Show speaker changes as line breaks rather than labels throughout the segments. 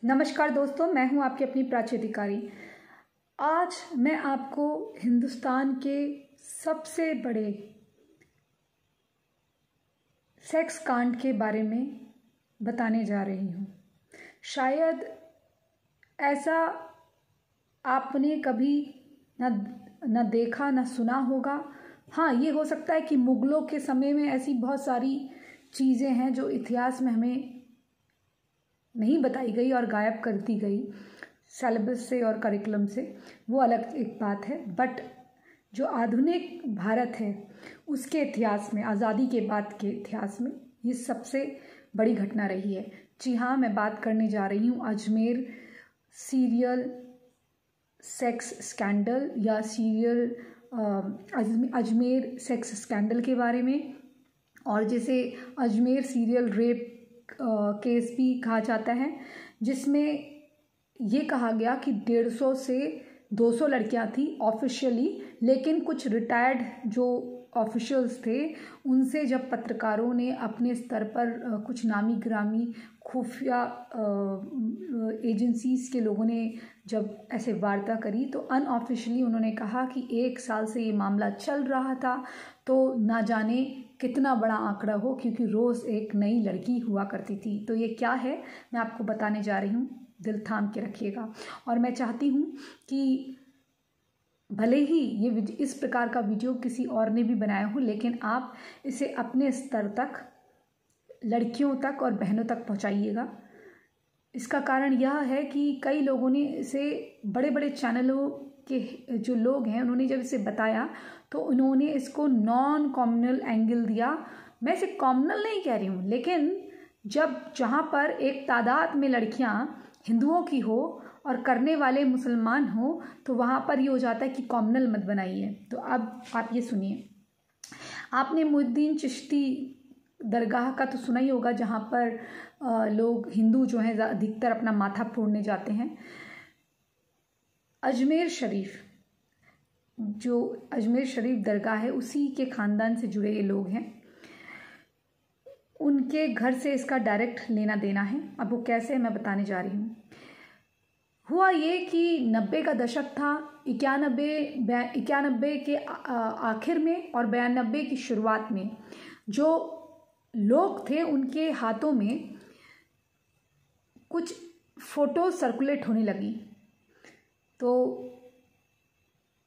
नमस्कार दोस्तों, मैं हूं आपकी अपनी प्राची अधिकारी। आज मैं आपको हिंदुस्तान के सबसे बड़े सेक्स कांड के बारे में बताने जा रही हूं। शायद ऐसा आपने कभी न देखा न सुना होगा। हाँ, ये हो सकता है कि मुगलों के समय में ऐसी बहुत सारी चीज़ें हैं जो इतिहास में हमें नहीं बताई गई और गायब कर दी गई सिलेबस से और करिकुलम से, वो अलग एक बात है। बट जो आधुनिक भारत है उसके इतिहास में, आज़ादी के बाद के इतिहास में, ये सबसे बड़ी घटना रही है। जी हाँ, मैं बात करने जा रही हूँ अजमेर सीरियल सेक्स स्कैंडल या अजमेर सेक्स स्कैंडल के बारे में, और जिसे अजमेर सीरियल रेप केस भी कहा जाता है, जिसमें ये कहा गया कि 150 से 200 लड़कियां थी ऑफिशियली, लेकिन कुछ रिटायर्ड जो ऑफिशियल्स थे उनसे जब पत्रकारों ने अपने स्तर पर कुछ नामी गिरामी खुफिया एजेंसीज के लोगों ने जब ऐसे वार्ता करी तो अनऑफिशियली उन्होंने कहा कि 1 साल से ये मामला चल रहा था, तो ना जाने कितना बड़ा आंकड़ा हो, क्योंकि रोज़ एक नई लड़की हुआ करती थी। तो ये क्या है मैं आपको बताने जा रही हूँ, दिल थाम के रखिएगा। और मैं चाहती हूँ कि भले ही ये इस प्रकार का वीडियो किसी और ने भी बनाया हो, लेकिन आप इसे अपने स्तर तक, लड़कियों तक और बहनों तक पहुँचाइएगा। इसका कारण यह है कि कई लोगों ने इसे, बड़े बड़े चैनलों के जो लोग हैं उन्होंने जब इसे बताया तो उन्होंने इसको नॉन कॉम्युनल एंगल दिया। मैं इसे कॉम्युनल नहीं कह रही हूँ, लेकिन जहाँ पर एक तादाद में लड़कियाँ हिंदुओं की हो और करने वाले मुसलमान हो, तो वहाँ पर ये हो जाता है कि कॉम्युनल मत बनाइए। तो अब आप ये सुनिए, आपने मुहिद्दीन चिश्ती दरगाह का तो सुना ही होगा, जहाँ पर लोग हिंदू जो हैं अधिकतर अपना माथा फोड़ने जाते हैं। अजमेर शरीफ दरगाह है, उसी के ख़ानदान से जुड़े ये लोग हैं। उनके घर से इसका डायरेक्ट लेना देना है। अब वो कैसे मैं बताने जा रही हूँ। हुआ ये कि 90 का दशक था, 91 के आखिर में और 92 की शुरुआत में जो लोग थे उनके हाथों में कुछ फ़ोटो सर्कुलेट होने लगी। तो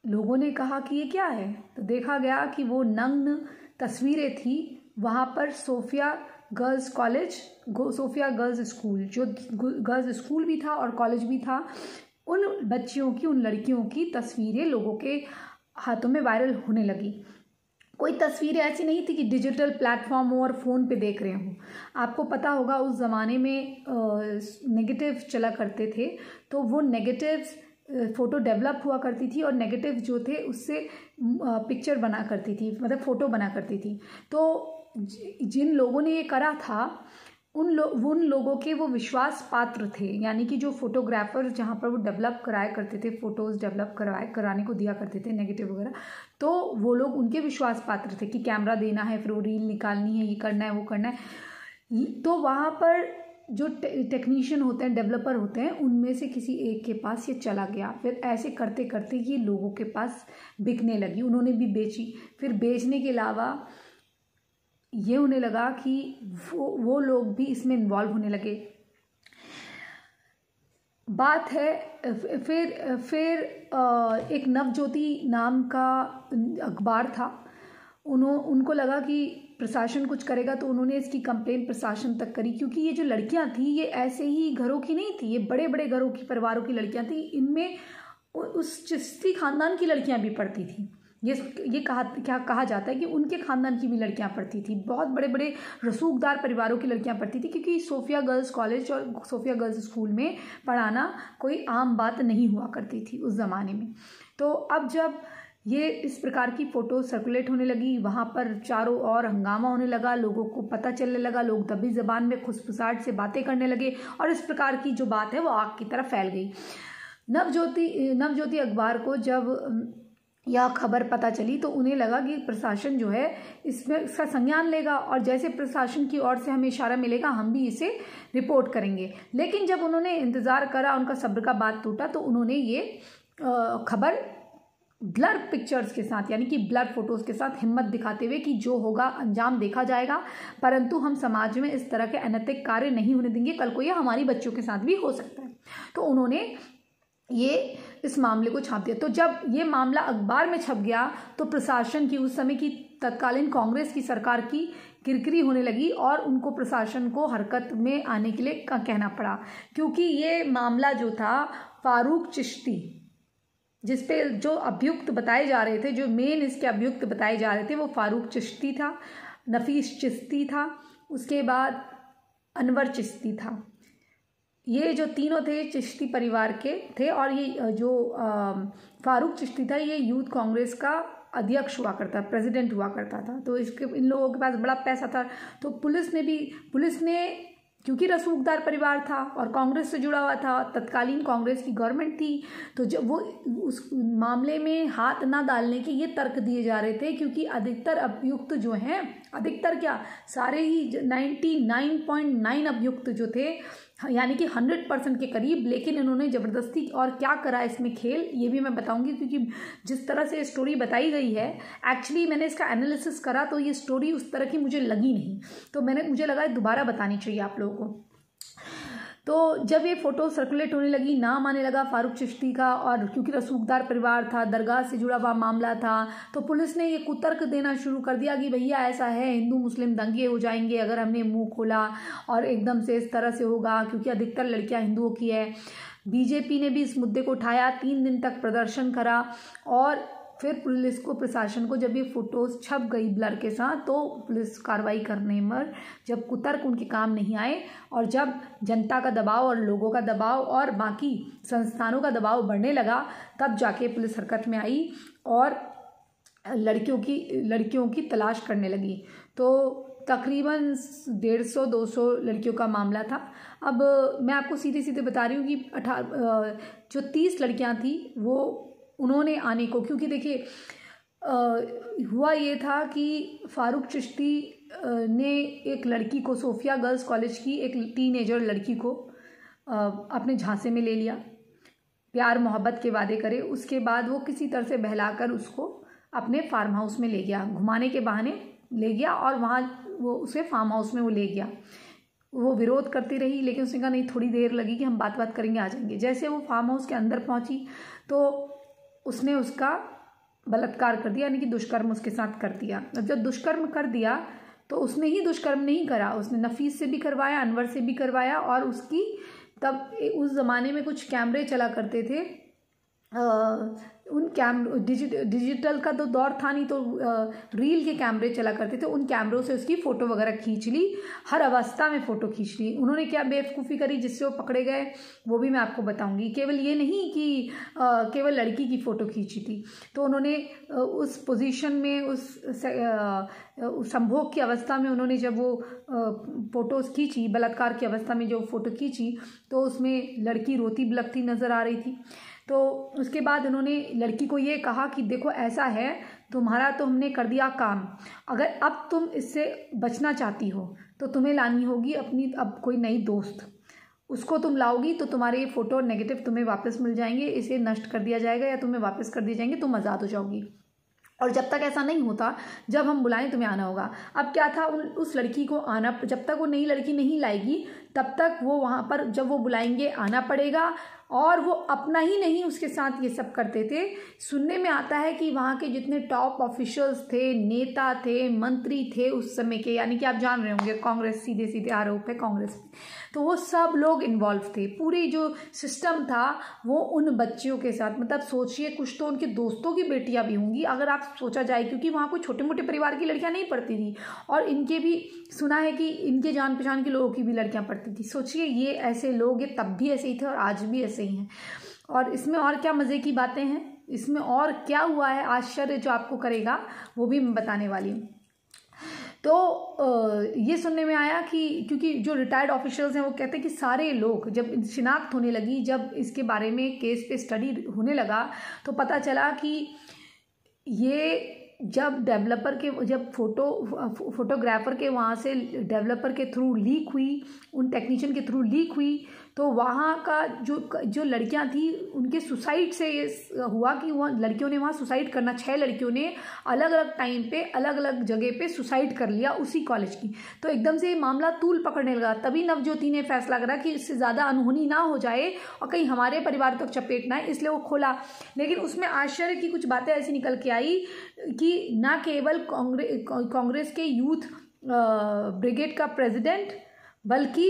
लोगों ने कहा कि ये क्या है, तो देखा गया कि वो नग्न तस्वीरें थी वहाँ पर सोफिया गर्ल्स स्कूल, जो गर्ल्स स्कूल भी था और कॉलेज भी था, उन बच्चियों की, उन लड़कियों की तस्वीरें लोगों के हाथों में वायरल होने लगी। कोई तस्वीरें ऐसी नहीं थी कि डिजिटल प्लेटफॉर्म और फ़ोन पे देख रहे हों। आपको पता होगा उस ज़माने में नेगेटिव चला करते थे, तो वो नेगेटिव्स फ़ोटो डेवलप हुआ करती थी और नेगेटिव जो थे उससे पिक्चर बना करती थी, मतलब फ़ोटो बना करती थी। तो जिन लोगों ने ये करा था उन लोगों के वो विश्वास पात्र थे, यानी कि जो फोटोग्राफर जहाँ पर वो डेवलप कराया करते थे, फ़ोटोज़ डेवलप कराने को दिया करते थे नेगेटिव वगैरह, तो वो लोग उनके विश्वास पात्र थे कि कैमरा देना है, फिर वो रील निकालनी है, ये करना है, वो करना है। तो वहाँ पर जो टेक्नीशियन होते हैं, डेवलपर होते हैं, उनमें से किसी एक के पास ये चला गया। फिर ऐसे करते करते ये लोगों के पास बिकने लगी, उन्होंने भी बेची। फिर बेचने के अलावा ये होने लगा कि वो लोग भी इसमें इन्वॉल्व होने लगे। बात है फिर एक नवज्योति नाम का अखबार था, उनको लगा कि प्रशासन कुछ करेगा, तो उन्होंने इसकी कंप्लेन प्रशासन तक करी। क्योंकि ये जो लड़कियां थी ये ऐसे ही घरों की नहीं थी, ये बड़े बड़े घरों की, परिवारों की लड़कियां थी। इनमें उस चिश्ती खानदान की लड़कियां भी पढ़ती थी। ये कहा जाता है कि उनके खानदान की भी लड़कियां पढ़ती थी, बहुत बड़े बड़े रसूखदार परिवारों की लड़कियां पढ़ती थी, क्योंकि सोफिया गर्ल्स कॉलेज और सोफिया गर्ल्स स्कूल में पढ़ाना कोई आम बात नहीं हुआ करती थी उस ज़माने में। तो अब जब ये इस प्रकार की फ़ोटो सर्कुलेट होने लगी, वहाँ पर चारों ओर हंगामा होने लगा, लोगों को पता चलने लगा, लोग दबी ज़बान में खुसफुसाहट से बातें करने लगे और इस प्रकार की जो बात है वो आग की तरह फैल गई। नवज्योति अखबार को जब यह खबर पता चली तो उन्हें लगा कि प्रशासन जो है इसका संज्ञान लेगा और जैसे प्रशासन की ओर से हमें इशारा मिलेगा हम भी इसे रिपोर्ट करेंगे। लेकिन जब उन्होंने इंतज़ार करा, उनका सब्र का बात टूटा, तो उन्होंने ये खबर ब्लर पिक्चर्स के साथ यानी कि ब्लर फोटोज़ के साथ हिम्मत दिखाते हुए कि जो होगा अंजाम देखा जाएगा, परंतु हम समाज में इस तरह के अनैतिक कार्य नहीं होने देंगे, कल को ये हमारी बच्चों के साथ भी हो सकता है। तो उन्होंने ये इस मामले को छाप दिया। तो जब ये मामला अखबार में छप गया तो प्रशासन की, उस समय की तत्कालीन कांग्रेस की सरकार की किरकिरी होने लगी और उनको प्रशासन को हरकत में आने के लिए कहना पड़ा, क्योंकि ये मामला जो था फारूक चिश्ती, जिसपे जो अभियुक्त बताए जा रहे थे, जो मेन इसके अभियुक्त बताए जा रहे थे, वो फारूक चिश्ती था, नफीस चिश्ती था, उसके बाद अनवर चिश्ती था। ये जो तीनों थे चिश्ती परिवार के थे और ये जो फारूक चिश्ती था ये यूथ कांग्रेस का अध्यक्ष हुआ करता, प्रेसिडेंट हुआ करता था। तो इन लोगों के पास बड़ा पैसा था। तो पुलिस ने क्योंकि रसूखदार परिवार था और कांग्रेस से जुड़ा हुआ था, तत्कालीन कांग्रेस की गवर्नमेंट थी, तो जब वो उस मामले में हाथ ना डालने के ये तर्क दिए जा रहे थे, क्योंकि अधिकतर अभियुक्त जो हैं, अधिकतर क्या सारे ही 99.9 अभियुक्त जो थे, यानी कि 100% के करीब, लेकिन इन्होंने ज़बरदस्ती और क्या करा इसमें खेल, ये भी मैं बताऊंगी, क्योंकि जिस तरह से स्टोरी बताई गई है, एक्चुअली मैंने इसका एनालिसिस करा तो ये स्टोरी उस तरह की मुझे लगी नहीं, तो मुझे लगा दोबारा बतानी चाहिए आप लोगों को। तो जब ये फ़ोटो सर्कुलेट होने लगी, नाम आने लगा फारूक चिश्ती का, और क्योंकि रसूखदार परिवार था, दरगाह से जुड़ा हुआ मामला था, तो पुलिस ने ये कुतर्क देना शुरू कर दिया कि भैया ऐसा है, हिंदू मुस्लिम दंगे हो जाएंगे अगर हमने मुंह खोला और एकदम से इस तरह से होगा, क्योंकि अधिकतर लड़कियां हिंदुओं की है। बीजेपी ने भी इस मुद्दे को उठाया, 3 दिन तक प्रदर्शन करा और फिर पुलिस को, प्रशासन को जब ये फ़ोटोज़ छप गई ब्लर के साथ, तो पुलिस कार्रवाई करने में जब कुतर्क उनके काम नहीं आए और जब जनता का दबाव और लोगों का दबाव और बाकी संस्थानों का दबाव बढ़ने लगा, तब जाके पुलिस हरकत में आई और लड़कियों की तलाश करने लगी। तो तकरीबन 150-200 लड़कियों का मामला था। अब मैं आपको सीधे सीधे बता रही हूँ कि जो 30 लड़कियाँ थी वो उन्होंने आने को, क्योंकि देखिए हुआ ये था कि फारूक चिश्ती ने एक लड़की को, सोफिया गर्ल्स कॉलेज की एक टीनेजर लड़की को अपने झांसे में ले लिया, प्यार मोहब्बत के वादे करे, उसके बाद वो किसी तरह से बहलाकर उसको अपने फार्म हाउस में ले गया, घुमाने के बहाने ले गया और वहाँ वो उसे फार्म हाउस में वो ले गया। वो विरोध करती रही, लेकिन उसने कहा नहीं, थोड़ी देर लगी कि हम बात करेंगे, आ जाएंगे। जैसे वो फार्म हाउस के अंदर पहुंची तो उसने उसका बलात्कार कर दिया, यानी कि दुष्कर्म उसके साथ कर दिया। अब जब दुष्कर्म कर दिया तो उसने ही दुष्कर्म नहीं करा, उसने नफीस से भी करवाया, अनवर से भी करवाया, और उसकी तब उस ज़माने में कुछ कैमरे चला करते थे, उन डिजिटल का तो दौर था नहीं, तो रील के कैमरे चला करते थे, उन कैमरों से उसकी फ़ोटो वगैरह खींच ली, हर अवस्था में फ़ोटो खींच ली। उन्होंने क्या बेवकूफ़ी करी जिससे वो पकड़े गए, वो भी मैं आपको बताऊंगी। केवल ये नहीं कि केवल लड़की की फ़ोटो खींची थी, तो उन्होंने उस पोजीशन में, उस संभोग की अवस्था में उन्होंने जब वो फ़ोटोज़ खींची, बलात्कार की अवस्था में जो फ़ोटो खींची, तो उसमें लड़की रोती बिलखती नज़र आ रही थी। तो उसके बाद उन्होंने लड़की को ये कहा कि देखो ऐसा है, तुम्हारा तो हमने कर दिया काम, अगर अब तुम इससे बचना चाहती हो तो तुम्हें लानी होगी अपनी अब कोई नई दोस्त, उसको तुम लाओगी तो तुम्हारे ये फ़ोटो नेगेटिव तुम्हें वापस मिल जाएंगे, इसे नष्ट कर दिया जाएगा या तुम्हें वापस कर दिए जाएंगे, तुम आज़ाद हो जाओगी। और जब तक ऐसा नहीं होता, जब हम बुलाएं तुम्हें आना होगा। अब क्या था, उस लड़की को आना, जब तक वो नई लड़की नहीं लाएगी तब तक वो वहाँ पर, जब वो बुलाएंगे आना पड़ेगा। और वो अपना ही नहीं, उसके साथ ये सब करते थे। सुनने में आता है कि वहाँ के जितने टॉप ऑफिशियल्स थे, नेता थे, मंत्री थे उस समय के, यानी कि आप जान रहे होंगे कांग्रेस, सीधे सीधे आरोप है कांग्रेस, तो वो सब लोग इन्वॉल्व थे। पूरी जो सिस्टम था वो उन बच्चियों के साथ, मतलब सोचिए कुछ तो उनके दोस्तों की बेटियां भी होंगी अगर आप सोचा जाए, क्योंकि वहाँ कोई छोटे मोटे परिवार की लड़कियां नहीं पढ़ती थी, और इनके भी सुना है कि इनके जान पहचान के लोगों की भी लड़कियां पढ़ती थी। सोचिए ये ऐसे लोग, ये तब भी ऐसे ही थे और आज भी ऐसे ही हैं। और इसमें और क्या मज़े की बातें हैं, इसमें और क्या हुआ है आश्चर्य जो आपको करेगा, वो भी मैं बताने वाली हूँ। तो ये सुनने में आया कि क्योंकि जो रिटायर्ड ऑफिशियल्स हैं वो कहते हैं कि सारे लोग, जब शिनाख्त होने लगी, जब इसके बारे में केस पे स्टडी होने लगा, तो पता चला कि ये जब फोटोग्राफर के वहाँ से डेवलपर के थ्रू लीक हुई, उन टेक्नीशियन के थ्रू लीक हुई, तो वहाँ का जो लड़कियाँ थी उनके सुसाइड से ये हुआ कि वहाँ लड़कियों ने वहाँ सुसाइड करना, 6 लड़कियों ने अलग अलग टाइम पे अलग अलग जगह पे सुसाइड कर लिया उसी कॉलेज की। तो एकदम से ये मामला तूल पकड़ने लगा। तभी नवज्योति ने फैसला करा कि इससे ज़्यादा अनहोनी ना हो जाए और कहीं हमारे परिवार तक चपेट ना आए, इसलिए वो खोला। लेकिन उसमें आश्चर्य की कुछ बातें ऐसी निकल के आई कि ना केवल कांग्रेस के यूथ ब्रिगेड का प्रेसिडेंट बल्कि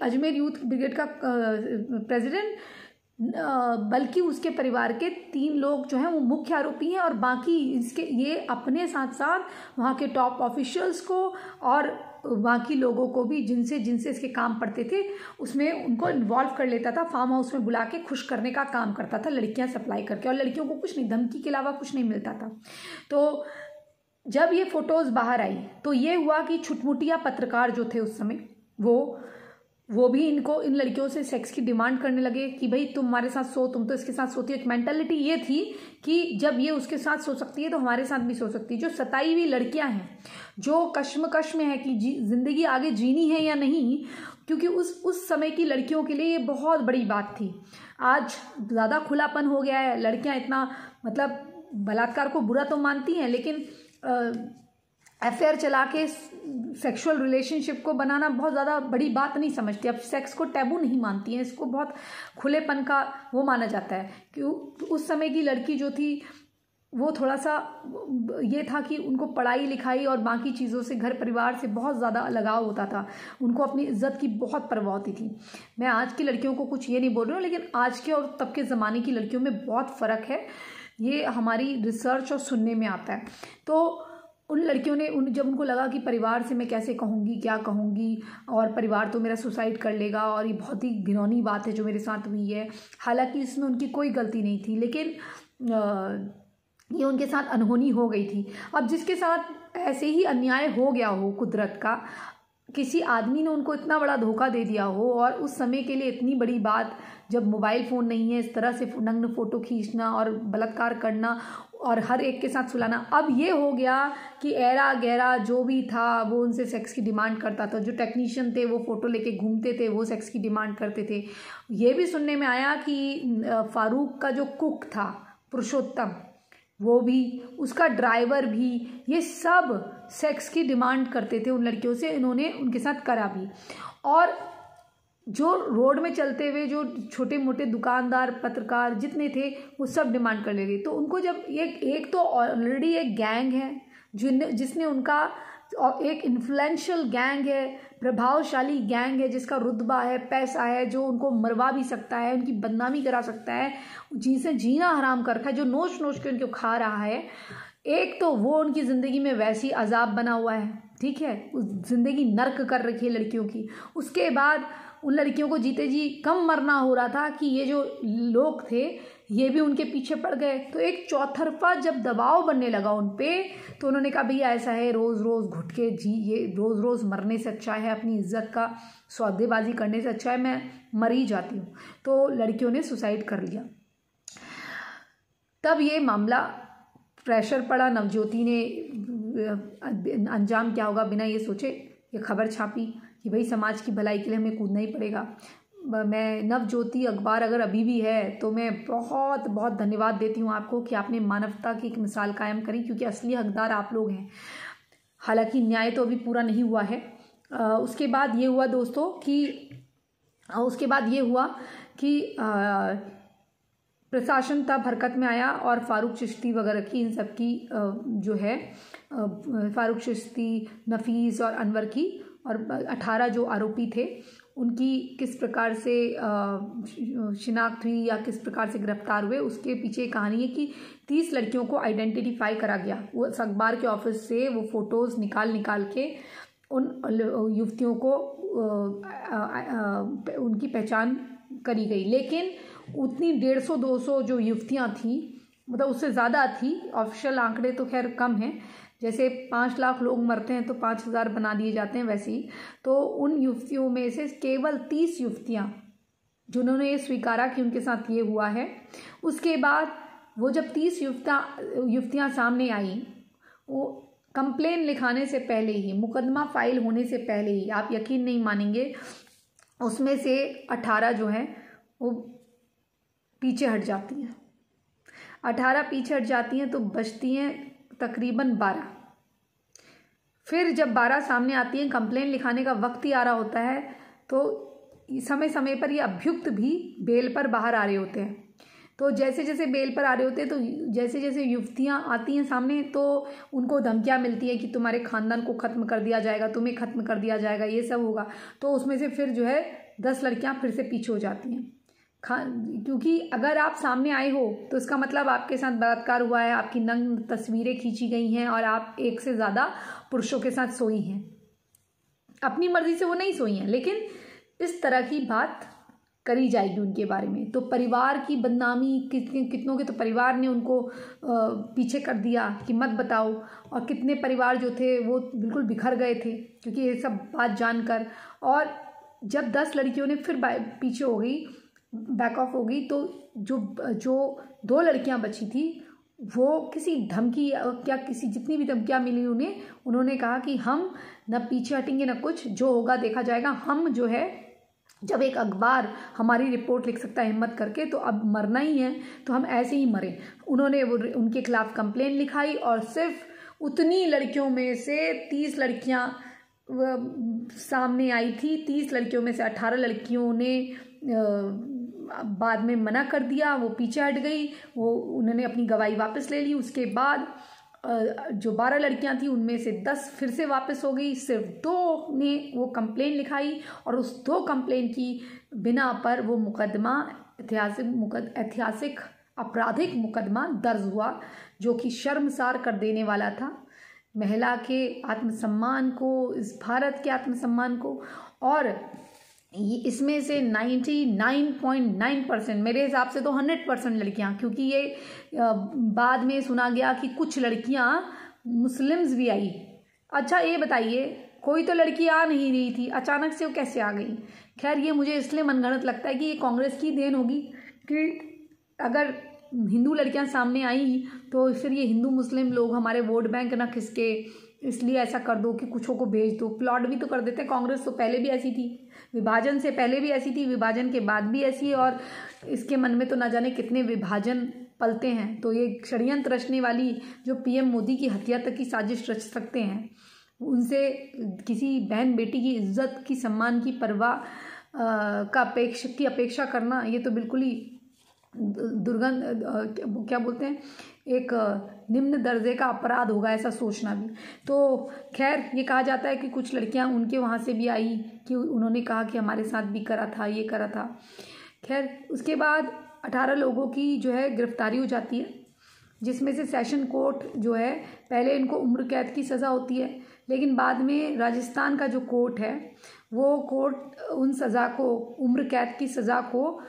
अजमेर यूथ ब्रिगेड का प्रेसिडेंट, बल्कि उसके परिवार के 3 लोग जो हैं वो मुख्य आरोपी हैं, और बाकी ये अपने साथ साथ वहाँ के टॉप ऑफिशियल्स को और बाकी लोगों को भी जिनसे इसके काम पड़ते थे उसमें उनको इन्वॉल्व कर लेता था। फार्म हाउस में बुला के खुश करने का काम करता था, लड़कियां सप्लाई करके, और लड़कियों को कुछ नहीं, धमकी के अलावा कुछ नहीं मिलता था। तो जब ये फोटोज़ बाहर आई तो ये हुआ कि छुटमुटिया पत्रकार जो थे उस समय वो भी इन लड़कियों से सेक्स की डिमांड करने लगे कि भाई तुम हमारे साथ सो, तुम तो इसके साथ सोती हो। एक मेंटालिटी ये थी कि जब ये उसके साथ सो सकती है तो हमारे साथ भी सो सकती है। जो सताई हुई लड़कियां हैं, जो कश्मकश में है कि जिंदगी आगे जीनी है या नहीं, क्योंकि उस समय की लड़कियों के लिए ये बहुत बड़ी बात थी। आज ज़्यादा खुलापन हो गया है, लड़कियां इतना मतलब बलात्कार को बुरा तो मानती हैं, लेकिन अफेयर चला के सेक्सुअल रिलेशनशिप को बनाना बहुत ज़्यादा बड़ी बात नहीं समझती। अब सेक्स को टैबू नहीं मानती हैं, इसको बहुत खुलेपन का वो माना जाता है। कि उस समय की लड़की जो थी वो थोड़ा सा ये था कि उनको पढ़ाई लिखाई और बाकी चीज़ों से, घर परिवार से बहुत ज़्यादा लगाव होता था, उनको अपनी इज्जत की बहुत परवाह होती थी। मैं आज की लड़कियों को कुछ ये नहीं बोल रही हूँ, लेकिन आज के और तब के ज़माने की लड़कियों में बहुत फ़र्क है। ये हमारी रिसर्च और सुनने में आता है। तो उन लड़कियों ने जब उनको लगा कि परिवार से मैं कैसे कहूँगी, क्या कहूँगी, और परिवार तो मेरा सुसाइड कर लेगा, और ये बहुत ही घिनौनी बात है जो मेरे साथ हुई है। हालांकि इसमें उनकी कोई गलती नहीं थी, लेकिन ये उनके साथ अनहोनी हो गई थी। अब जिसके साथ ऐसे ही अन्याय हो गया हो, कुदरत का, किसी आदमी ने उनको इतना बड़ा धोखा दे दिया हो, और उस समय के लिए इतनी बड़ी बात, जब मोबाइल फ़ोन नहीं है, इस तरह से नग्न फ़ोटो खींचना और बलात्कार करना और हर एक के साथ सुलाना। अब ये हो गया कि ऐरा गहरा जो भी था वो उनसे सेक्स की डिमांड करता था। जो टेक्नीशियन थे वो फ़ोटो लेके घूमते थे, वो सेक्स की डिमांड करते थे। ये भी सुनने में आया कि फारूक का जो कुक था पुरुषोत्तम, वो भी, उसका ड्राइवर भी, ये सब सेक्स की डिमांड करते थे उन लड़कियों से। इन्होंने उनके साथ करा भी। और जो रोड में चलते हुए जो छोटे मोटे दुकानदार, पत्रकार जितने थे, वो सब डिमांड कर ले रहे। तो उनको जब एक तो ऑलरेडी एक गैंग है जिसने उनका, एक इन्फ्लुएंशियल गैंग है, प्रभावशाली गैंग है, जिसका रुतबा है, पैसा है, जो उनको मरवा भी सकता है, उनकी बदनामी करा सकता है, जिनसे जीना हराम कर रखा है, जो नोच नोच के उनको खा रहा है। एक तो वो उनकी ज़िंदगी में वैसी अजाब बना हुआ है, ठीक है, उस ज़िंदगी नर्क कर रखी है लड़कियों की। उसके बाद उन लड़कियों को जीते जी कम मरना हो रहा था कि ये जो लोग थे ये भी उनके पीछे पड़ गए। तो एक चौतरफा जब दबाव बनने लगा उन पे, तो उन्होंने कहा भैया ऐसा है, रोज़ रोज़ घुट के ये रोज़ रोज़ मरने से अच्छा है, अपनी इज्जत का सौदेबाजी करने से अच्छा है मैं मर ही जाती हूँ। तो लड़कियों ने सुसाइड कर लिया। तब ये मामला, प्रेशर पड़ा, नवज्योति ने अंजाम क्या होगा बिना ये सोचे ये खबर छापी कि भाई समाज की भलाई के लिए हमें कूदना ही पड़ेगा। मैं नवज्योति अखबार अगर अभी भी है तो मैं बहुत बहुत धन्यवाद देती हूँ आपको कि आपने मानवता की एक मिसाल कायम करी, क्योंकि असली हकदार आप लोग हैं। हालांकि न्याय तो अभी पूरा नहीं हुआ है। उसके बाद ये हुआ दोस्तों कि प्रशासन तब हरकत में आया और फारूक चिश्ती वगैरह की, इन सब की जो है फारूक चिश्ती, नफीस और अनवर की, और 18 जो आरोपी थे उनकी किस प्रकार से शिनाख्त हुई या किस प्रकार से गिरफ्तार हुए, उसके पीछे कहानी है कि 30 लड़कियों को आइडेंटिफाई करा गया। वो अखबार के ऑफिस से वो फ़ोटोज़ निकाल के उन युवतियों को उनकी पहचान करी गई। लेकिन उतनी 150-200 जो युवतियाँ थीं, मतलब उससे ज़्यादा थी, ऑफिशियल आंकड़े तो खैर कम हैं, जैसे 5 लाख लोग मरते हैं तो 5000 बना दिए जाते हैं, वैसे ही। तो उन युवतियों में से केवल 30 युवतियाँ जिन्होंने ये स्वीकारा कि उनके साथ ये हुआ है। उसके बाद वो जब 30 युवतियाँ सामने आई, वो कंप्लेन लिखाने से पहले ही, मुकदमा फाइल होने से पहले ही, आप यकीन नहीं मानेंगे, उसमें से 18 जो हैं वो पीछे हट जाती हैं। 18 पीछे हट जाती हैं तो बचती हैं तकरीबन 12। फिर जब 12 सामने आती हैं, कंप्लेन लिखाने का वक्त ही आ रहा होता है, तो समय समय पर ये अभियुक्त भी बेल पर बाहर आ रहे होते हैं। तो जैसे जैसे बेल पर आ रहे होते हैं, तो जैसे जैसे युवतियाँ आती हैं सामने, तो उनको धमकियाँ मिलती हैं कि तुम्हारे ख़ानदान को ख़त्म कर दिया जाएगा, तुम्हें ख़त्म कर दिया जाएगा, ये सब होगा। तो उसमें से फिर जो है 10 लड़कियाँ फिर से पीछे हो जाती हैं। क्योंकि अगर आप सामने आए हो तो इसका मतलब आपके साथ बलात्कार हुआ है, आपकी नग्न तस्वीरें खींची गई हैं और आप एक से ज़्यादा पुरुषों के साथ सोई हैं। अपनी मर्जी से वो नहीं सोई हैं, लेकिन इस तरह की बात करी जाएगी उनके बारे में। तो परिवार की बदनामी, कितनों के तो परिवार ने उनको पीछे कर दिया कि मत बताओ, और कितने परिवार जो थे वो बिल्कुल बिखर गए थे क्योंकि ये सब बात जानकर। और जब 10 लड़कियों ने फिर पीछे हो गई, बैक ऑफ हो गई, तो जो 2 लड़कियां बची थी, वो किसी धमकी या किसी जितनी भी धमकियां मिली उन्होंने कहा कि हम न पीछे हटेंगे न कुछ, जो होगा देखा जाएगा। हम जो है, जब एक अखबार हमारी रिपोर्ट लिख सकता है हिम्मत करके, तो अब मरना ही है तो हम ऐसे ही मरें। उन्होंने उनके खिलाफ कंप्लेन लिखाई और सिर्फ उतनी लड़कियों में से 30 लड़कियां सामने आई थी। 30 लड़कियों में से 18 लड़कियों ने बाद में मना कर दिया, वो पीछे हट गई, उन्होंने अपनी गवाही वापस ले ली। उसके बाद जो 12 लड़कियां थी उनमें से 10 फिर से वापस हो गई, सिर्फ 2 ने वो कंप्लेन लिखाई, और उस 2 कंप्लेन की बिना पर वो मुकदमा, ऐतिहासिक आपराधिक मुकदमा दर्ज हुआ, जो कि शर्मसार कर देने वाला था महिला के आत्मसम्मान को, इस भारत के आत्मसम्मान को। और इसमें से 99.9%, मेरे हिसाब से तो 100% लड़कियां, क्योंकि ये बाद में सुना गया कि कुछ लड़कियां मुस्लिम्स भी आई। अच्छा ये बताइए, कोई तो लड़की आ नहीं रही थी, अचानक से वो कैसे आ गई? खैर ये मुझे इसलिए मनगढ़ंत लगता है कि ये कांग्रेस की देन होगी कि अगर हिंदू लड़कियां सामने आई तो फिर ये हिंदू मुस्लिम लोग हमारे वोट बैंक ना खिसके, इसलिए ऐसा कर दो कि कुछों को भेज दो। प्लॉट भी तो कर देते हैं। कांग्रेस तो पहले भी ऐसी थी, विभाजन से पहले भी ऐसी थी, विभाजन के बाद भी ऐसी है, और इसके मन में तो ना जाने कितने विभाजन पलते हैं। तो ये षड्यंत्र रचने वाली जो पीएम मोदी की हत्या तक की साजिश रच सकते हैं, उनसे किसी बहन बेटी की इज्जत की, सम्मान की परवाह की अपेक्षा करना, ये तो बिल्कुल ही दुर्गंध, क्या बोलते हैं, एक निम्न दर्जे का अपराध होगा ऐसा सोचना भी। तो खैर ये कहा जाता है कि कुछ लड़कियां उनके वहाँ से भी आई कि उन्होंने कहा कि हमारे साथ भी करा था, ये करा था। खैर उसके बाद 18 लोगों की जो है गिरफ्तारी हो जाती है, जिसमें से सेशन कोर्ट जो है, पहले इनको उम्र कैद की सज़ा होती है, लेकिन बाद में राजस्थान का जो कोर्ट है वो कोर्ट उन सज़ा को, उम्र कैद की सज़ा को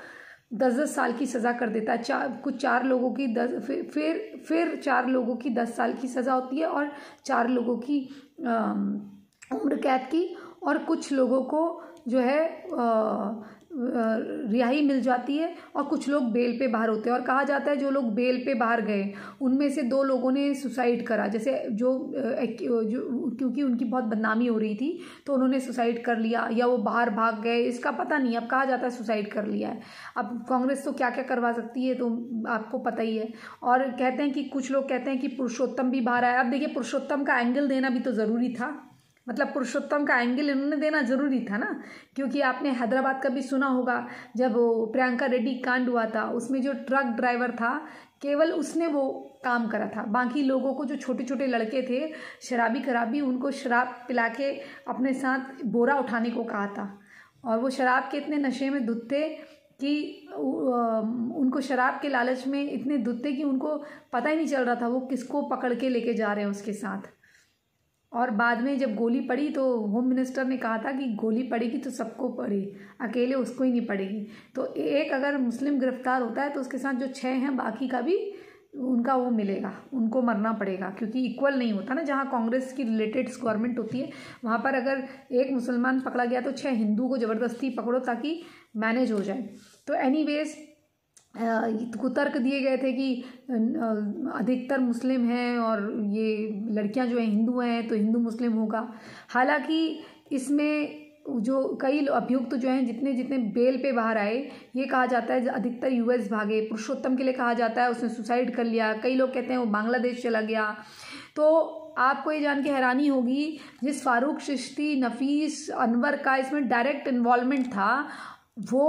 10-10 साल की सज़ा कर देता है। 4 लोगों की 10, फिर 4 लोगों की 10 साल की सज़ा होती है, और 4 लोगों की उम्र कैद की, और कुछ लोगों को जो है रिहाई मिल जाती है, और कुछ लोग बेल पे बाहर होते हैं। और कहा जाता है जो लोग बेल पे बाहर गए उनमें से 2 लोगों ने सुसाइड करा, जैसे जो क्योंकि उनकी बहुत बदनामी हो रही थी तो उन्होंने सुसाइड कर लिया, या वो बाहर भाग गए, इसका पता नहीं। अब कहा जाता है सुसाइड कर लिया है। अब कांग्रेस तो क्या क्या करवा सकती है तो आपको पता ही है। और कहते हैं कि कुछ लोग कहते हैं कि पुरुषोत्तम भी बाहर आया। अब देखिए, पुरुषोत्तम का एंगल देना भी तो ज़रूरी था, मतलब पुरुषोत्तम का एंगल इन्होंने देना ज़रूरी था ना, क्योंकि आपने हैदराबाद का भी सुना होगा, जब प्रियंका रेड्डी कांड हुआ था, उसमें जो ट्रक ड्राइवर था केवल उसने वो काम करा था। बाकी लोगों को, जो छोटे छोटे लड़के थे शराबी खराबी, उनको शराब पिला के अपने साथ बोरा उठाने को कहा था, और वो शराब के इतने नशे में धुत थे कि उनको शराब के लालच में इतने धुत थे कि उनको पता ही नहीं चल रहा था वो किसको पकड़ के लेके जा रहे हैं उसके साथ। और बाद में जब गोली पड़ी तो होम मिनिस्टर ने कहा था कि गोली पड़ेगी तो सबको पड़े, अकेले उसको ही नहीं पड़ेगी। तो एक अगर मुस्लिम गिरफ्तार होता है तो उसके साथ जो 6 हैं बाकी का भी उनका वो मिलेगा, उनको मरना पड़ेगा, क्योंकि इक्वल नहीं होता ना। जहाँ कांग्रेस की रिलेटेड गवर्नमेंट होती है वहाँ पर अगर एक मुसलमान पकड़ा गया तो 6 हिंदू को ज़बरदस्ती पकड़ो ताकि मैनेज हो जाए। तो एनीवेज कुतर्क दिए गए थे कि अधिकतर मुस्लिम हैं और ये लड़कियां जो हैं हिंदू हैं तो हिंदू मुस्लिम होगा। हालांकि इसमें जो कई अभियुक्त जो हैं जितने जितने बेल पे बाहर आए, ये कहा जाता है अधिकतर यूएस भागे। पुरुषोत्तम के लिए कहा जाता है उसने सुसाइड कर लिया, कई लोग कहते हैं वो बांग्लादेश चला गया। तो आपको ये जान के हैरानी होगी, जिस फारूक चिश्ती, नफीस, अनवर का इसमें डायरेक्ट इन्वॉल्वमेंट था, वो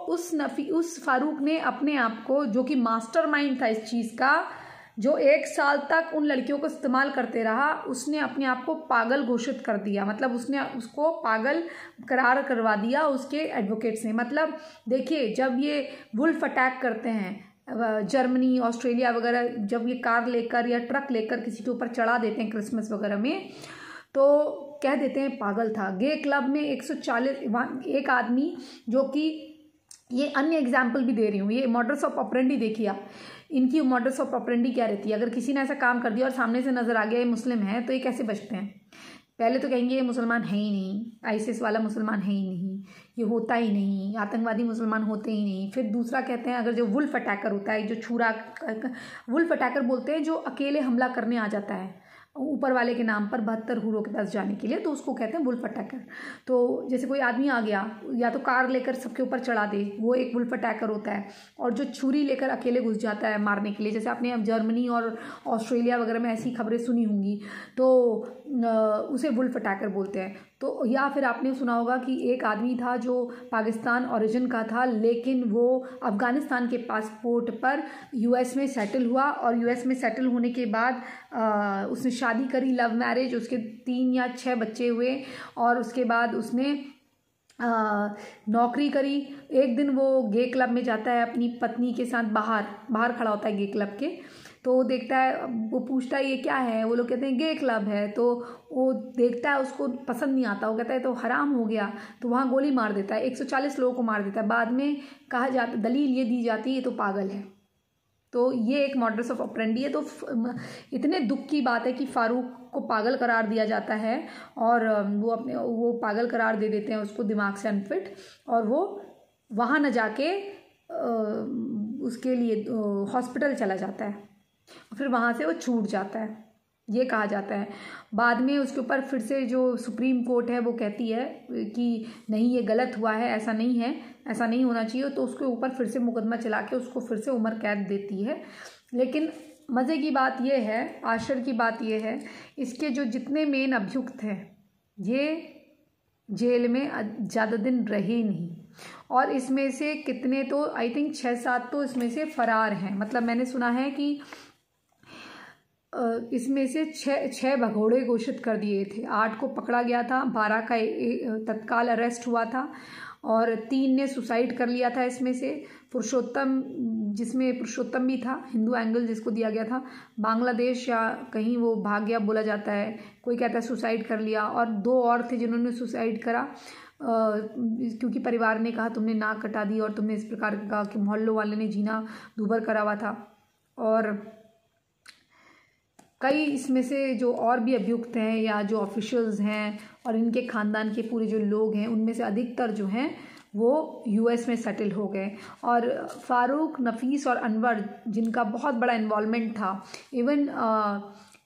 उस फारूक ने अपने आप को, जो कि मास्टरमाइंड था इस चीज़ का, जो 1 साल तक उन लड़कियों को इस्तेमाल करते रहा, उसने अपने आप को पागल घोषित कर दिया। मतलब उसने उसको पागल करार करवा दिया उसके एडवोकेट्स ने। मतलब देखिए, जब ये वुल्फ अटैक करते हैं जर्मनी, ऑस्ट्रेलिया वगैरह, जब ये कार लेकर या ट्रक लेकर किसी के ऊपर चढ़ा देते हैं क्रिसमस वगैरह में, तो कह देते हैं पागल था। गे क्लब में 140 एक आदमी, जो कि ये अन्य एग्जाम्पल भी दे रही हूँ, ये मॉडल्स ऑफ ऑपरेंडी देखिए आप, इनकी मॉडल्स ऑफ ऑपरेंडी क्या रहती है। अगर किसी ने ऐसा काम कर दिया और सामने से नजर आ गया ये मुस्लिम है, तो ये कैसे बचते हैं? पहले तो कहेंगे ये मुसलमान है ही नहीं, आईसिस वाला मुसलमान है ही नहीं, ये होता ही नहीं, आतंकवादी मुसलमान होते ही नहीं। फिर दूसरा कहते हैं, अगर जो वुल्फ अटैकर होता है, जो छुरा, वुल्फ अटैकर बोलते हैं जो अकेले हमला करने आ जाता है ऊपर वाले के नाम पर 72 हूरों के पास जाने के लिए, तो उसको कहते हैं वुल्फ अटैकर। तो जैसे कोई आदमी आ गया या तो कार लेकर सबके ऊपर चढ़ा दे, वो एक वुल्फ अटैकर होता है। और जो छुरी लेकर अकेले घुस जाता है मारने के लिए, जैसे आपने अब जर्मनी और ऑस्ट्रेलिया वगैरह में ऐसी खबरें सुनी होंगी, तो उसे वुल्फ अटैकर बोलते हैं। तो या फिर आपने सुना होगा कि एक आदमी था जो पाकिस्तान ओरिजिन का था, लेकिन वो अफ़गानिस्तान के पासपोर्ट पर यूएस में सेटल हुआ, और यूएस में सेटल होने के बाद उसने शादी करी, लव मैरिज, उसके 3 या 6 बच्चे हुए, और उसके बाद उसने नौकरी करी। एक दिन वो गे क्लब में जाता है अपनी पत्नी के साथ, बाहर खड़ा होता है गे क्लब के, तो वो देखता है, वो पूछता है ये क्या है, वो लोग कहते हैं गे क्लब है। तो वो देखता है, उसको पसंद नहीं आता, वो कहता है तो हराम हो गया, तो वहाँ गोली मार देता है, 140 लोगों को मार देता है। बाद में कहा जाता, दलील ये दी जाती है ये तो पागल है। तो ये एक मॉडल्स ऑफ ऑपरेंडी है। तो इतने दुख की बात है कि फारूक को पागल करार दिया जाता है, और वो पागल करार दे देते हैं उसको, दिमाग से अनफिट, और वो वहाँ न जाके उसके लिए हॉस्पिटल चला जाता है, फिर वहाँ से वो छूट जाता है, ये कहा जाता है। बाद में उसके ऊपर फिर से जो सुप्रीम कोर्ट है वो कहती है कि नहीं ये गलत हुआ है, ऐसा नहीं है, ऐसा नहीं होना चाहिए, तो उसके ऊपर फिर से मुकदमा चला के उसको फिर से उम्र कैद देती है। लेकिन मज़े की बात यह है, आश्चर्य की बात यह है, इसके जो जितने मेन अभियुक्त हैं ये जेल में ज़्यादा दिन रहे नहीं, और इसमें से कितने तो आई थिंक 6-7 तो इसमें से फरार हैं। मतलब मैंने सुना है कि इसमें से 6 भगोड़े घोषित कर दिए थे, 8 को पकड़ा गया था, 12 का तत्काल अरेस्ट हुआ था, और 3 ने सुसाइड कर लिया था। इसमें से पुरुषोत्तम, जिसमें पुरुषोत्तम भी था, हिंदू एंगल जिसको दिया गया था, बांग्लादेश या कहीं वो भाग गया बोला जाता है, कोई कहता है सुसाइड कर लिया, और 2 और थे जिन्होंने सुसाइड करा क्योंकि परिवार ने कहा तुमने नाक कटा दी और तुमने इस प्रकार का कि मोहल्लों वाले ने जीना दूभर करा हुआ था। और कई इसमें से जो और भी अभियुक्त हैं या जो ऑफिशियल्स हैं और इनके ख़ानदान के पूरे जो लोग हैं, उनमें से अधिकतर जो हैं वो यूएस में सेटल हो गए। और फारूक, नफीस और अनवर, जिनका बहुत बड़ा इन्वॉल्वमेंट था, इवन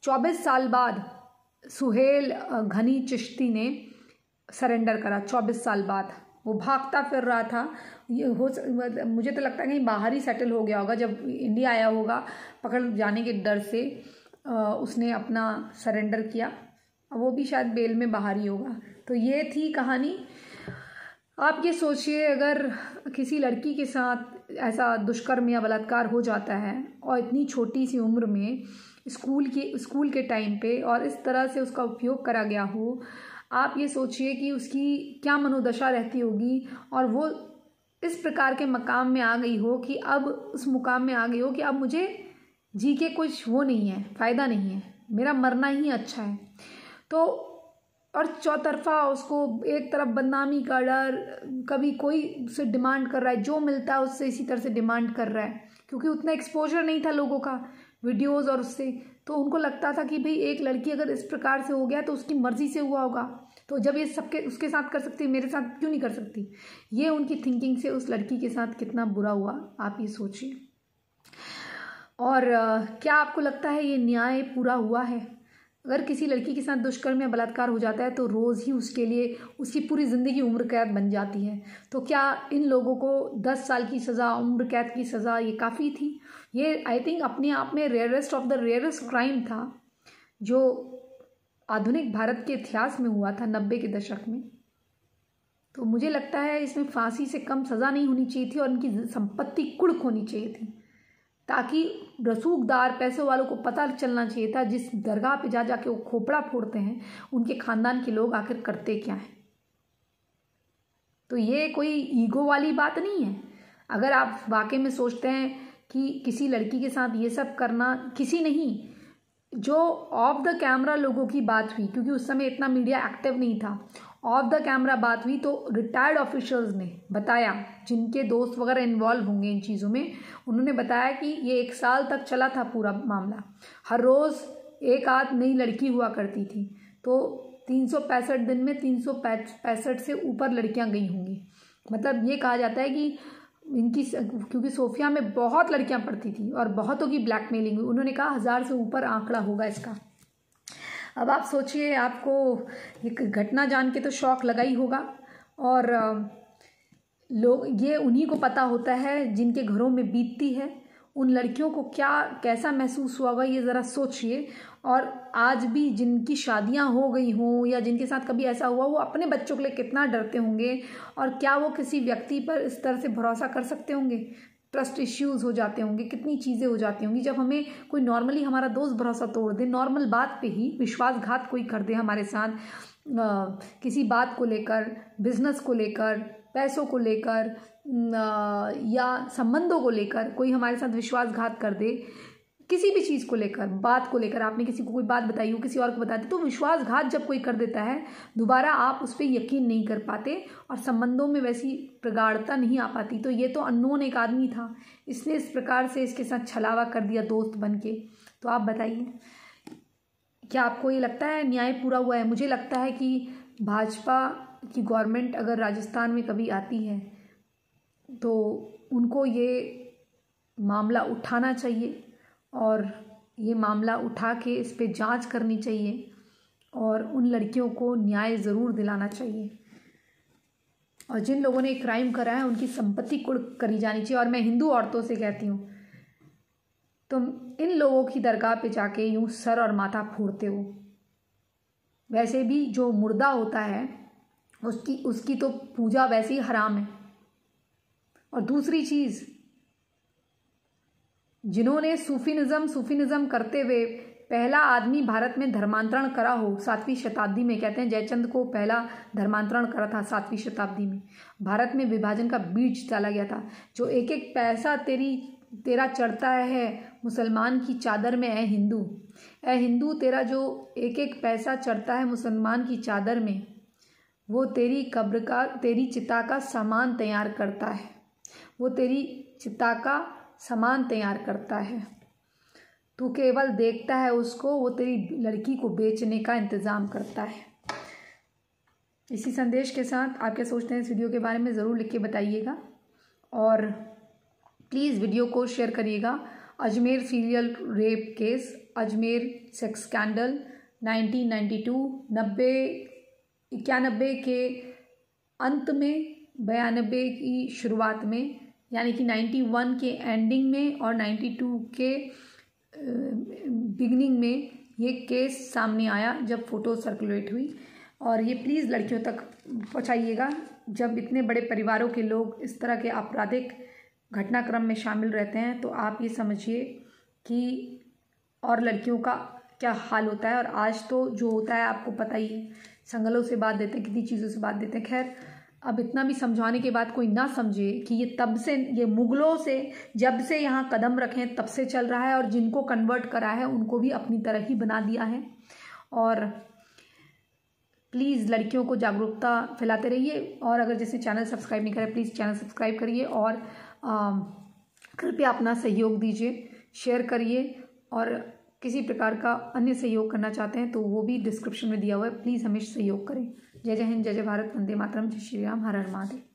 24 साल बाद सुहेल घनी चिश्ती ने सरेंडर करा। 24 साल बाद वो भागता फिर रहा था, मुझे तो लगता है कहीं बाहर ही सेटल हो गया होगा, जब इंडिया आया होगा पकड़ जाने के डर से उसने अपना सरेंडर किया, वो भी शायद बेल में बाहर ही होगा। तो ये थी कहानी। आप ये सोचिए, अगर किसी लड़की के साथ ऐसा दुष्कर्म या बलात्कार हो जाता है और इतनी छोटी सी उम्र में, स्कूल के टाइम पे, और इस तरह से उसका उपयोग करा गया हो, आप ये सोचिए कि उसकी क्या मनोदशा रहती होगी, और वो इस प्रकार के मकाम में आ गई हो कि अब उस मुकाम में आ गई हो कि अब मुझे जी के कुछ वो नहीं है, फ़ायदा नहीं है, मेरा मरना ही अच्छा है। तो और चौतरफा उसको एक तरफ बदनामी का डर, कभी कोई उससे डिमांड कर रहा है, जो मिलता है उससे इसी तरह से डिमांड कर रहा है, क्योंकि उतना एक्सपोजर नहीं था लोगों का वीडियोज़ और उससे, तो उनको लगता था कि भाई एक लड़की अगर इस प्रकार से हो गया तो उसकी मर्ज़ी से हुआ होगा, तो जब ये सबके उसके साथ कर सकती, मेरे साथ क्यों नहीं कर सकती? ये उनकी थिंकिंग से उस लड़की के साथ कितना बुरा हुआ, आप ये सोचिए। और क्या आपको लगता है ये न्याय पूरा हुआ है? अगर किसी लड़की के साथ दुष्कर्म या बलात्कार हो जाता है तो रोज़ ही उसके लिए उसकी पूरी ज़िंदगी उम्र कैद बन जाती है। तो क्या इन लोगों को 10 साल की सज़ा, उम्र कैद की सज़ा ये काफ़ी थी? ये आई थिंक अपने आप में rarest of the rarest crime था जो आधुनिक भारत के इतिहास में हुआ था 90 के दशक में। तो मुझे लगता है इसमें फांसी से कम सज़ा नहीं होनी चाहिए थी और इनकी संपत्ति कुर्क होनी चाहिए थी, ताकि रसूखदार पैसों वालों को पता चलना चाहिए था जिस दरगाह पे जा जाके वो खोपड़ा फोड़ते हैं उनके खानदान के लोग आखिर करते क्या हैं। तो ये कोई ईगो वाली बात नहीं है। अगर आप वाकई में सोचते हैं कि किसी लड़की के साथ ये सब करना, किसी नहीं, जो ऑफ द कैमरा लोगों की बात हुई, क्योंकि उस समय इतना मीडिया एक्टिव नहीं था, ऑफ द कैमरा बात हुई तो रिटायर्ड ऑफिशियल्स ने बताया, जिनके दोस्त वगैरह इन्वॉल्व होंगे इन चीज़ों में, उन्होंने बताया कि ये 1 साल तक चला था पूरा मामला। हर रोज़ एक आध नई लड़की हुआ करती थी, तो 365 दिन में 365 से ऊपर लड़कियां गई होंगी। मतलब ये कहा जाता है कि इनकी, क्योंकि सोफिया में बहुत लड़कियां पढ़ती थी और बहुतों की ब्लैकमेलिंग हुई, उन्होंने कहा 1000 से ऊपर आंकड़ा होगा इसका। अब आप सोचिए, आपको ये घटना जान के तो शौक लगा ही होगा। और लोग, ये उन्हीं को पता होता है जिनके घरों में बीतती है। उन लड़कियों को कैसा महसूस हुआ होगा ये ज़रा सोचिए। और आज भी जिनकी शादियां हो गई हों या जिनके साथ कभी ऐसा हुआ, वो अपने बच्चों के लिए कितना डरते होंगे और क्या वो किसी व्यक्ति पर इस तरह से भरोसा कर सकते होंगे? ट्रस्ट इश्यूज़ हो जाते होंगे, कितनी चीज़ें हो जाती होंगी जब हमें कोई नॉर्मली हमारा दोस्त भरोसा तोड़ दे, नॉर्मल बात पे ही विश्वासघात कोई कर दे हमारे साथ, किसी बात को लेकर, बिजनेस को लेकर, पैसों को लेकर या संबंधों को लेकर कोई हमारे साथ विश्वासघात कर दे, किसी भी चीज़ को लेकर, बात को लेकर, आपने किसी को कोई बात बताई हो, किसी और को बता दी, तो विश्वासघात जब कोई कर देता है, दोबारा आप उस पर यकीन नहीं कर पाते और संबंधों में वैसी प्रगाढ़ता नहीं आ पाती। तो ये तो अननोन एक आदमी था, इसने इस प्रकार से इसके साथ छलावा कर दिया दोस्त बन के। तो आप बताइए, क्या आपको ये लगता है न्याय पूरा हुआ है? मुझे लगता है कि भाजपा की गवर्नमेंट अगर राजस्थान में कभी आती है तो उनको ये मामला उठाना चाहिए और ये मामला उठा के इस पे जांच करनी चाहिए और उन लड़कियों को न्याय ज़रूर दिलाना चाहिए। और जिन लोगों ने क्राइम करा है उनकी संपत्ति कुर्क करी जानी चाहिए। और मैं हिंदू औरतों से कहती हूँ, तुम इन लोगों की दरगाह पे जाके यूँ सर और माथा फोड़ते हो, वैसे भी जो मुर्दा होता है उसकी तो पूजा वैसे ही हराम है। और दूसरी चीज़, जिन्होंने सूफीनिज़म करते हुए पहला आदमी भारत में धर्मांतरण करा हो 7वीं शताब्दी में, कहते हैं जयचंद को पहला धर्मांतरण करा था 7वीं शताब्दी में। भारत में विभाजन का बीज डाला गया था। जो एक एक पैसा तेरा चढ़ता है मुसलमान की चादर में, ए हिंदू, तेरा जो एक एक पैसा चढ़ता है मुसलमान की चादर में, वो तेरी कब्र का, तेरी चिता का सामान तैयार करता है, वो तेरी चिता का सामान तैयार करता है। तू केवल देखता है उसको, वो तेरी लड़की को बेचने का इंतज़ाम करता है। इसी संदेश के साथ आप क्या सोचते हैं इस वीडियो के बारे में ज़रूर लिख के बताइएगा और प्लीज़ वीडियो को शेयर करिएगा। Ajmer serial rape case, Ajmer sex scandal 1992, 91 के अंत में, 92 की शुरुआत में, यानी कि 91 के एंडिंग में और 92 के बिगनिंग में ये केस सामने आया जब फ़ोटो सर्कुलेट हुई। और ये प्लीज़ लड़कियों तक पहुंचाइएगा। जब इतने बड़े परिवारों के लोग इस तरह के आपराधिक घटनाक्रम में शामिल रहते हैं तो आप ये समझिए कि और लड़कियों का क्या हाल होता है। और आज तो जो होता है आपको पता ही है, संगलों से बात देते हैं, कितनी चीज़ों से बात देते हैं। खैर, अब इतना भी समझाने के बाद कोई ना समझे कि ये तब से, ये मुगलों से जब से यहाँ कदम रखें तब से चल रहा है और जिनको कन्वर्ट करा है उनको भी अपनी तरह ही बना दिया है। और प्लीज़ लड़कियों को जागरूकता फैलाते रहिए। और अगर जैसे चैनल सब्सक्राइब नहीं करें, प्लीज़ चैनल सब्सक्राइब करिए और कृपया अपना सहयोग दीजिए, शेयर करिए। और किसी प्रकार का अन्य सहयोग करना चाहते हैं तो वो भी डिस्क्रिप्शन में दिया हुआ है, प्लीज़ हमें सहयोग करें। जय जय हिंद, जय जय भारत, वंदे मातरम, जय श्री राम, हर हर महादेव।